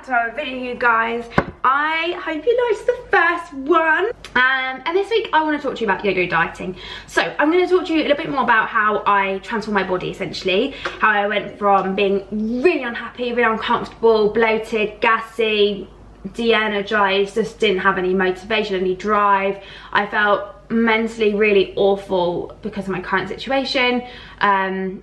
to another video, you guys. I hope you liked the first one. And this week I want to talk to you about yo-yo dieting. So I'm going to talk to you a little bit more about how I transformed my body, essentially. How I went from being really unhappy, really uncomfortable, bloated, gassy, de-energized, just didn't have any motivation, any drive. I felt mentally really awful because of my current situation. And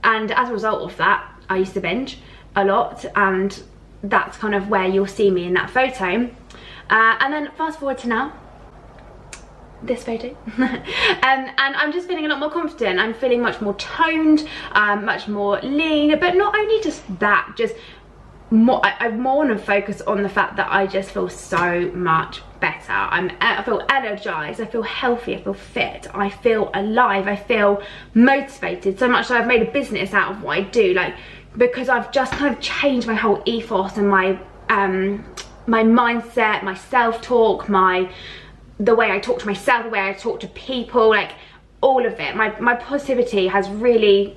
as a result of that, I used to binge a lot, and that's kind of where you'll see me in that photo. And then fast forward to now, this photo. And I'm just feeling a lot more confident. I'm feeling much more toned, much more lean, but not only just that, just more, I more want to focus on the fact that I just feel so much better. I feel energized, I feel healthy, I feel fit, I feel alive, I feel motivated, so much so I've made a business out of what I do, like, because I've just kind of changed my whole ethos and my my mindset, my self-talk, the way I talk to myself, the way I talk to people, like all of it. My positivity has really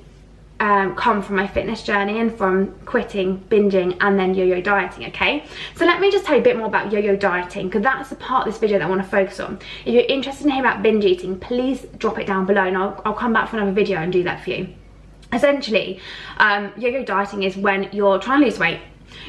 come from my fitness journey and from quitting, binging, and then yo-yo dieting, okay? So let me just tell you a bit more about yo-yo dieting, because that's the part of this video that I want to focus on. If you're interested in hearing about binge eating, please drop it down below and I'll come back for another video and do that for you. Essentially, yo-yo dieting is when you're trying to lose weight.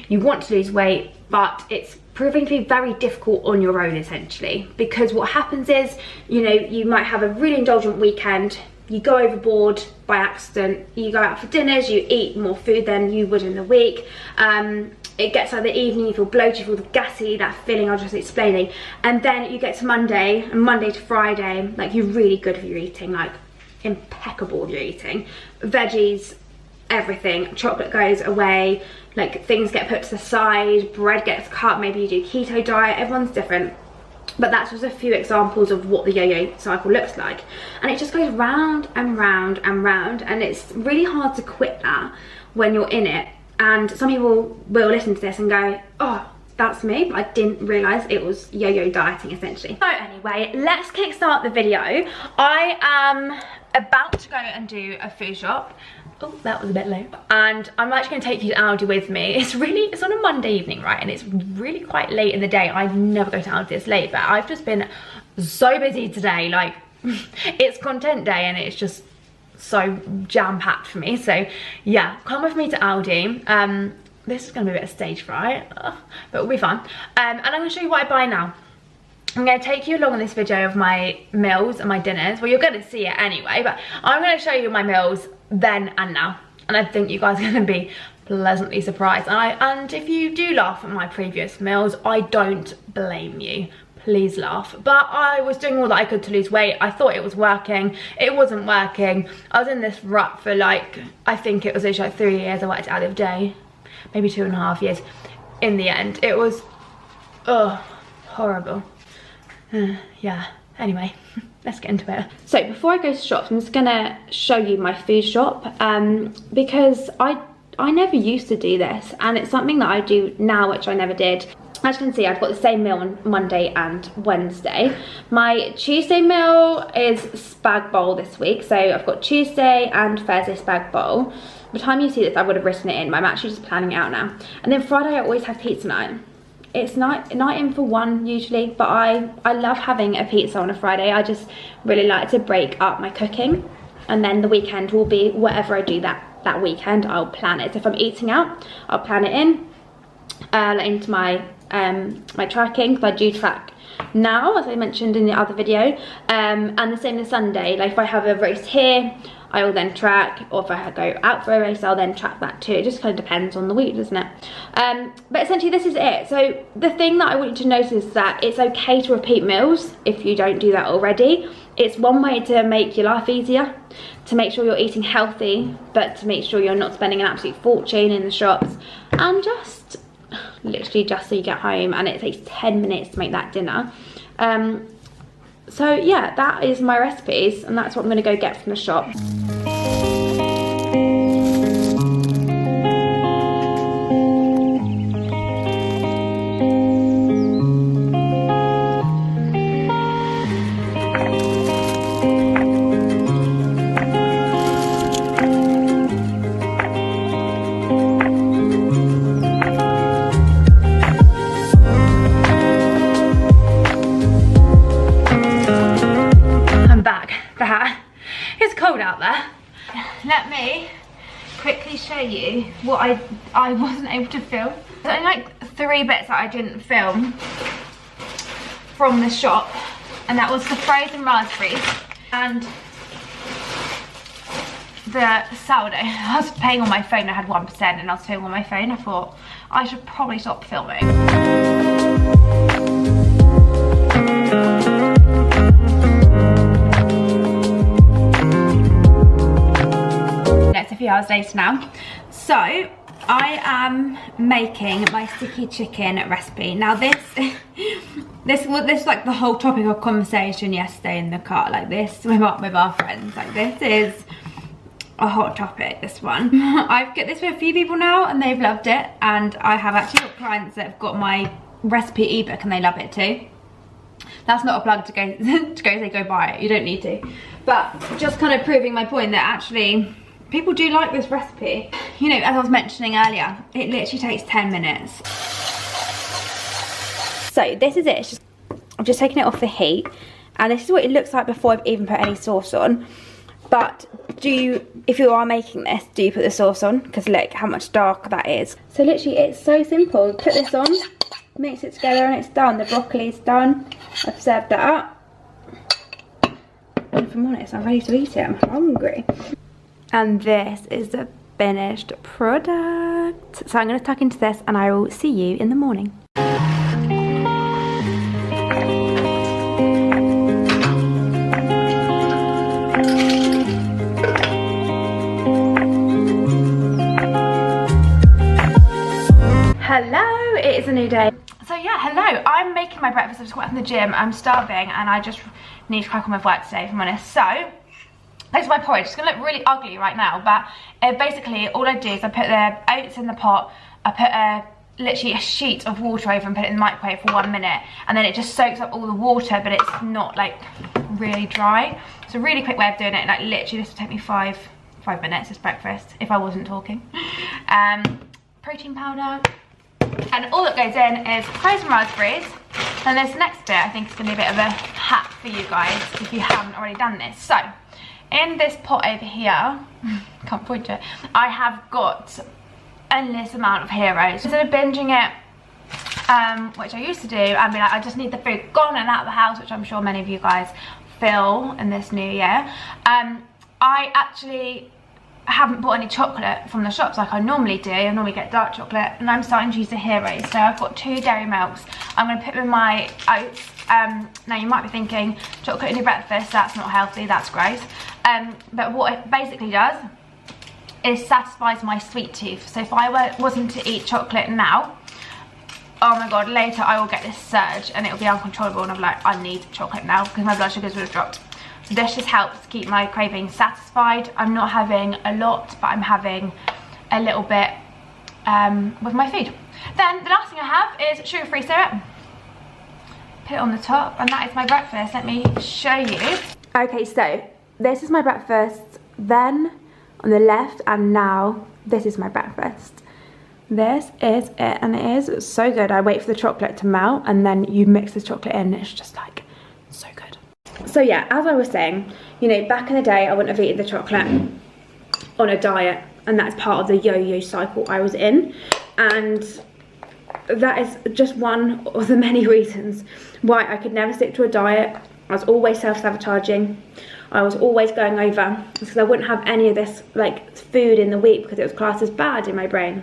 You want to lose weight, but it's proving to be very difficult on your own, essentially, because what happens is, you know, you might have a really indulgent weekend, you go overboard by accident, you go out for dinners, you eat more food than you would in the week, it gets like the evening, you feel bloated, you feel gassy, that feeling I was just explaining, and then you get to Monday, and Monday to Friday, like, you're really good for your eating, like impeccable with your eating, veggies, everything, chocolate goes away, like things get put to the side, bread gets cut, maybe you do keto diet, everyone's different. But that's just a few examples of what the yo-yo cycle looks like. And it just goes round and round and round, and it's really hard to quit that when you're in it. And some people will listen to this and go, oh, that's me, but I didn't realise it was yo-yo dieting, essentially. So anyway, let's kickstart the video. I am about to go and do a food shop. Oh, that was a bit low. And I'm actually going to take you to Aldi with me. It's on a Monday evening, right? And it's really quite late in the day. I never go to Aldi this late, but I've just been so busy today. Like, it's content day and it's just so jam-packed for me. So yeah, come with me to Aldi. This is going to be a bit of stage fright, but it'll be fun. And I'm going to show you what I buy now. I'm going to take you along in this video of my meals and my dinners. Well, you're going to see it anyway, but I'm going to show you my meals then and now. And I think you guys are going to be pleasantly surprised. And if you do laugh at my previous meals, I don't blame you. Please laugh. But I was doing all that I could to lose weight. I thought it was working. It wasn't working. I was in this rut for like, I think it was like 3 years. I worked out the other day. Maybe 2.5 years. In the end, it was, horrible. Yeah, anyway, let's get into it. So before I go to shops, I'm just gonna show you my food shop, because I never used to do this, and it's something that I do now, which I never did. As you can see, I've got the same meal on Monday and Wednesday. My Tuesday meal is spag bowl this week, so I've got Tuesday and Thursday spag bowl. By the time you see this, I would have written it in, but I'm actually just planning it out now. And then Friday, I always have pizza night. It's night in for one usually, but I love having a pizza on a Friday. I just really like to break up my cooking, and then the weekend will be whatever I do that weekend. I'll plan it. So if I'm eating out, I'll plan it into my my tracking, because I do track now, as I mentioned in the other video, and the same as Sunday. Like if I have a race here, I will then track, or if I go out for a race, I'll then track that too. It just kind of depends on the week, doesn't it? But essentially this is it. So the thing that I want you to notice is that it's okay to repeat meals if you don't do that already. It's one way to make your life easier, to make sure you're eating healthy, but to make sure you're not spending an absolute fortune in the shops, and just literally just so you get home and it takes 10 minutes to make that dinner. So yeah, that is my recipes, and that's what I'm going to go get from the shop. show you what I wasn't able to film. There's only like 3 bits that I didn't film from the shop, and that was the frozen raspberries and the sourdough. I was playing on my phone, I had 1% and I was filming on my phone. I thought I should probably stop filming. It's a few hours later now. So I am making my sticky chicken recipe. Now this was like the whole topic of conversation yesterday in the car, like this with our friends. Like, this is a hot topic, this one. I've got this with a few people now and they've loved it, and I have actually got clients that have got my recipe ebook and they love it too. That's not a plug to go buy it, you don't need to, but just kind of proving my point that actually people do like this recipe. You know, as I was mentioning earlier, it literally takes 10 minutes. So this is it. I've just taken it off the heat, and this is what it looks like before I've even put any sauce on. But if you are making this, do you put the sauce on? Because look how much darker that is. So literally it's so simple. Put this on, mix it together, and it's done. The broccoli's done. I've served that up. And if I'm honest, I'm ready to eat it. I'm hungry. And this is the finished product. So I'm going to tuck into this and I will see you in the morning. Hello, it is a new day. So yeah, hello, I'm making my breakfast. I just got back from the gym, I'm starving and I just need to crack on with work today, if I'm honest. So this is my porridge. It's gonna look really ugly right now, but basically all I do is I put the oats in the pot, I put literally a sheet of water over and put it in the microwave for 1 minute, and then it just soaks up all the water, but it's not like really dry. It's a really quick way of doing it. Like literally this would take me five minutes, this breakfast, if I wasn't talking. Protein powder, and all that goes in is frozen raspberries. And this next bit I think is gonna be a bit of a hack for you guys if you haven't already done this. So in this pot over here, can't point to it, I have got endless amount of heroes. Instead of binging it, which I used to do, and be like, I just need the food gone and out of the house, which I'm sure many of you guys feel in this new year. I actually haven't bought any chocolate from the shops like I normally do. I normally get dark chocolate, and I'm starting to use the heroes. So I've got 2 dairy milks. I'm going to put them in my oats. Now you might be thinking, chocolate in your breakfast, that's not healthy, that's gross. But what it basically does is satisfies my sweet tooth. So if I wasn't to eat chocolate now, oh my god, later I will get this surge and it will be uncontrollable, and I'm like, I need chocolate now because my blood sugars would have dropped. This just helps keep my cravings satisfied. I'm not having a lot, but I'm having a little bit with my food. Then the last thing I have is sugar-free syrup. Put it on the top, and that is my breakfast. Let me show you. Okay, so this is my breakfast then on the left, and now this is my breakfast. This is it, and it is so good. I wait for the chocolate to melt, and then you mix the chocolate in. It's just like so good. So yeah, as I was saying, you know, back in the day I wouldn't have eaten the chocolate on a diet, and that's part of the yo-yo cycle I was in, and that is just one of the many reasons why I could never stick to a diet. I was always self-sabotaging. I was always going over because I wouldn't have any of this like food in the week because it was classed as bad in my brain.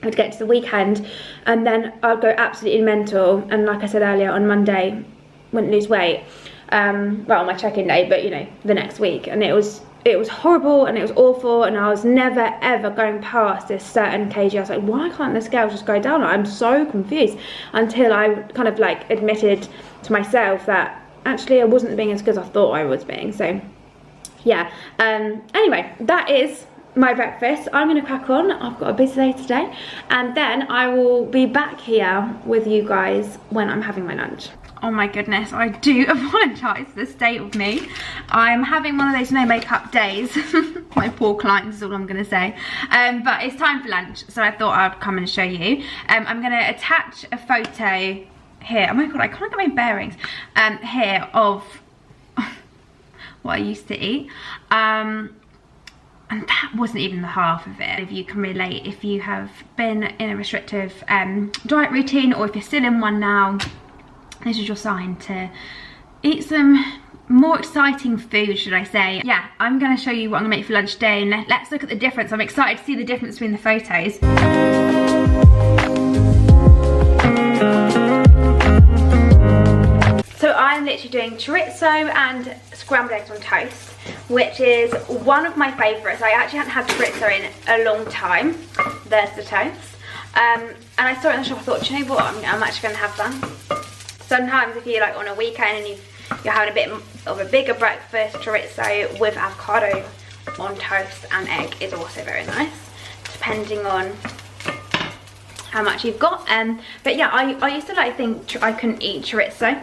I'd get to the weekend and then I'd go absolutely mental, and like I said earlier, on Monday wouldn't lose weight. Well, on my check-in day, but you know, the next week, and it was horrible and it was awful, and I was never ever going past this certain kg. I was like, why can't the scale just go down? I'm so confused, until I kind of like admitted to myself that actually I wasn't being as good as I thought I was being. So yeah, anyway, that is my breakfast. I'm gonna crack on. I've got a busy day today, and then I will be back here with you guys when I'm having my lunch. Oh my goodness, I do apologise for the state of me. I'm having one of those no makeup days. My poor clients is all I'm gonna say. But it's time for lunch, so I thought I'd come and show you. I'm gonna attach a photo here. Oh my god, I can't get my bearings. Here of what I used to eat. And And that wasn't even the half of it. If you can relate, if you have been in a restrictive diet routine, or if you're still in one now, this is your sign to eat some more exciting food, should I say. Yeah, I'm gonna show you what I'm gonna make for lunch today, and let's look at the difference. I'm excited to see the difference between the photos. So I'm literally doing chorizo and scrambled eggs on toast, which is one of my favourites. I actually hadn't had chorizo in a long time. There's the toast. And I saw it in the shop, I thought, do you know what, I'm actually going to have that. Sometimes if you're like on a weekend and you're having a bit of a bigger breakfast, chorizo with avocado on toast and egg is also very nice, depending on how much you've got. But yeah, I used to like think I couldn't eat chorizo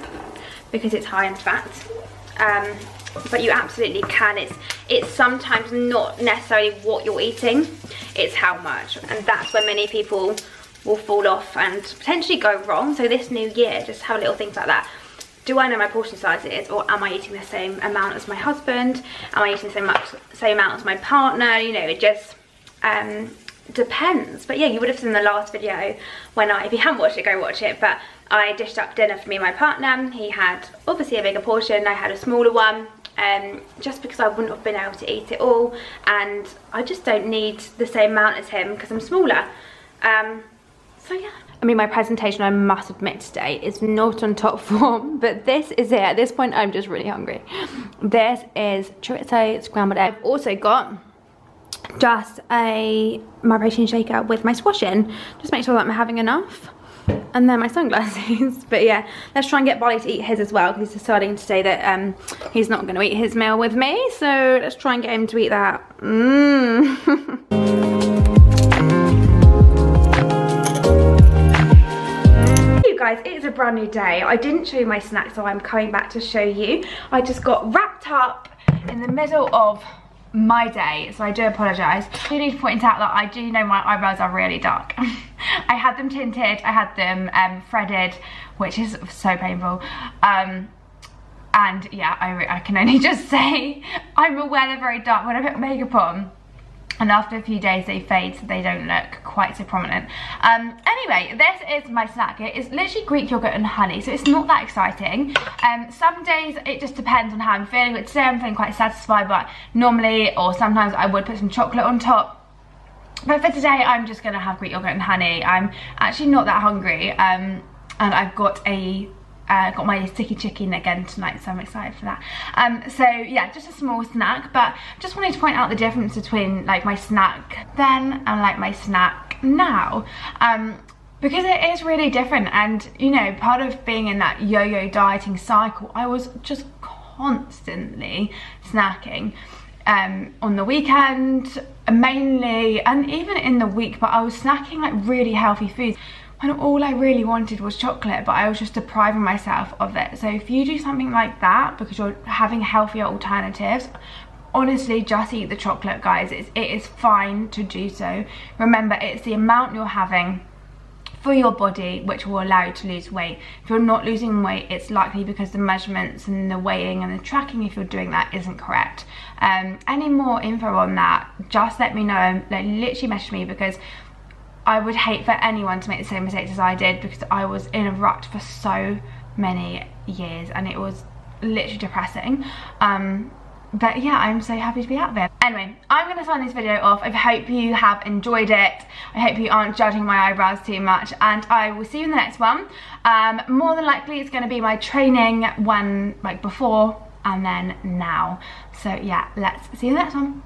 because it's high in fat, but you absolutely can. It's sometimes not necessarily what you're eating, it's how much, and that's where many people will fall off and potentially go wrong. So this new year, just have little things like that. Do I know my portion sizes, or am I eating the same amount as my husband? Am I eating the same amount as my partner? You know, it just depends. But yeah, you would have seen the last video when if you haven't watched it, go watch it, but I dished up dinner for me and my partner. He had obviously a bigger portion, I had a smaller one, just because I wouldn't have been able to eat it all, and I just don't need the same amount as him because I'm smaller. So yeah. I mean, my presentation, I must admit today, is not on top form, but this is it. At this point, I'm just really hungry. This is chorizo scrambled egg. I've also got just my protein shaker with my squash in. Just make sure that I'm having enough. And then my sunglasses. But yeah, let's try and get Bolly to eat his as well, because he's deciding today that he's not going to eat his meal with me. So let's try and get him to eat that. Guys, it is a brand new day. I didn't show you my snack, so I'm coming back to show you. I just got wrapped up in the middle of my day, so I do apologise. I do need to point out that I do know my eyebrows are really dark. I had them tinted, I had them threaded, which is so painful. And yeah, I can only just say I'm aware they're very dark when I put makeup on. And after a few days they fade, so they don't look quite so prominent. Anyway, this is my snack. It is literally Greek yogurt and honey, so it's not that exciting. Some days it just depends on how I'm feeling, but today I'm feeling quite satisfied, but normally, or sometimes I would put some chocolate on top. But for today, I'm just gonna have Greek yogurt and honey. I'm actually not that hungry, and I've got got my sticky chicken again tonight, so I'm excited for that. So yeah, just a small snack, but just wanted to point out the difference between like my snack then and like my snack now, because it is really different. And you know, part of being in that yo-yo dieting cycle, I was just constantly snacking on the weekend mainly, and even in the week, but I was snacking like really healthy foods when all I really wanted was chocolate, but I was just depriving myself of it. So if you do something like that because you're having healthier alternatives, honestly, just eat the chocolate, guys. It is fine to do so. Remember, it's the amount you're having for your body which will allow you to lose weight. If you're not losing weight, it's likely because the measurements and the weighing and the tracking, if you're doing that, isn't correct. Any more info on that, just let me know. Like, literally message me, because I would hate for anyone to make the same mistakes as I did, because I was in a rut for so many years and it was literally depressing. But yeah, I'm so happy to be out there. Anyway, I'm going to sign this video off. I hope you have enjoyed it. I hope you aren't judging my eyebrows too much, and I will see you in the next one. More than likely it's going to be my training one, like before and then now. So yeah, let's see you in the next one.